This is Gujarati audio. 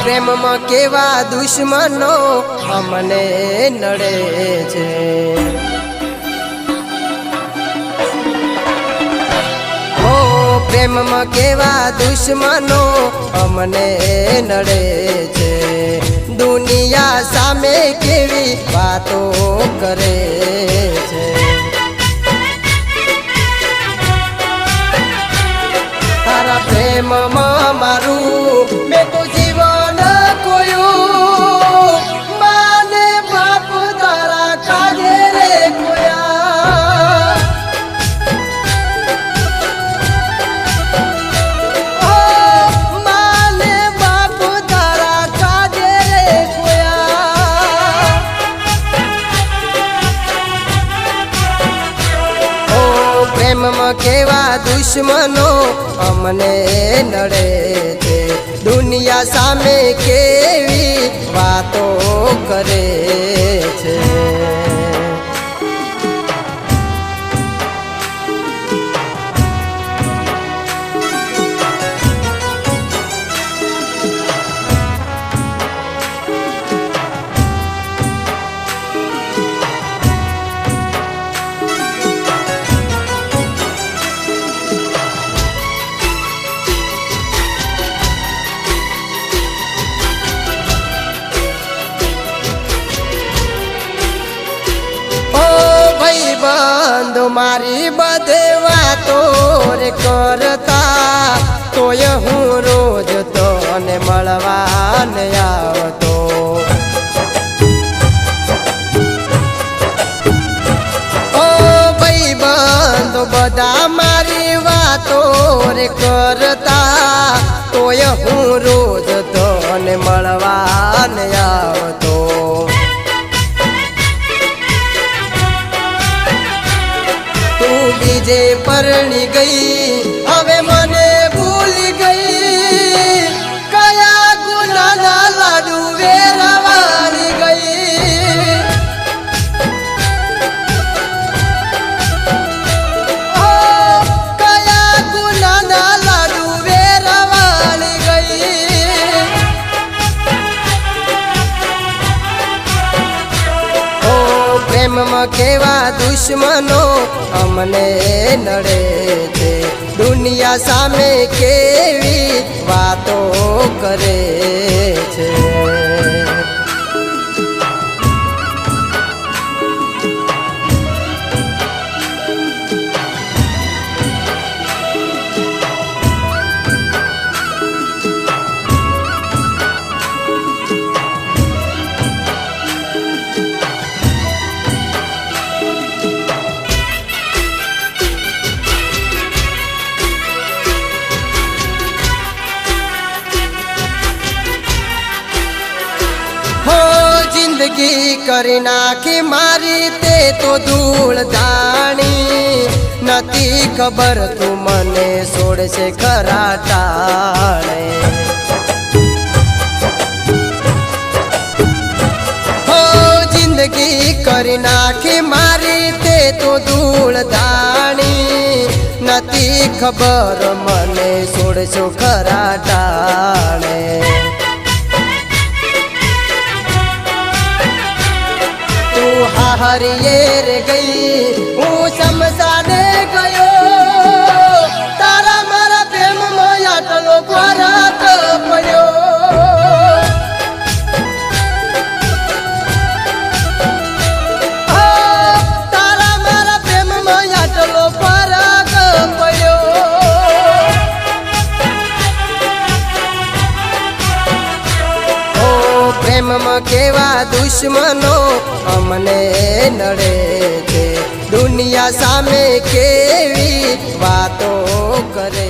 પ્રેમમાં કેવા દુશ્મનો અમને નડે છે। પ્રેમમાં કેવા દુશ્મનો અમને નડે છે। દુનિયા સામે કેવી વાતો કરે છે। તારા પ્રેમમાં મારું મેં તો જીવન ખોયું, માને બાપ તારા કાજે રે ખોયા। માને બાપ તારા કાજે રે ખોયા। ઓ પ્રેમમાં કેવા દુશ્મનો અમને નડે છે। દુનિયા સામે કેવી વાતો કરે છે। બંધો મારી બધે વાતો રે કરતા, તોય હું રોજ તને મળવાને આવતો। ઓ ભાઈ બંધો બધા મારી વાતો રે કરતા, તોય હું રોજ તને મળવાને આવતો। બીજે પરણી ગઈ હવે મને ભૂલી ગઈ, કયા ગુનાના લાડુ વેરવાની ગઈ। ઓ કયા ગુનાના લાડુ વેરવાની ગઈ। ઓ પ્રેમમાં કેવા દુશ્મનો અમને નડે છે। દુનિયા સામે કેવી વાતો કરે છે। જિંદગી કરી નાખી મારી તે તો ધૂળ ધાણી, નથી ખબર તું મને છોડશે ખરા ટાણે। હો જિંદગી કરી નાખી મારી તે તો ધૂળ ધાણી, નથી ખબર મને છોડશો ખરા ટાણે। હાહરીએ રે ગઈ હું શમશાને ગયો, તારા મારા પ્રેમમાં આટલો ફરક પડ્યો। તારા મારા પ્રેમમાં આટલો ફરક પડ્યો। ઓ પ્રેમમાં કેવા દુશ્મનો અમને નડે છે। દુનિયા સામે કેવી વાતો કરે।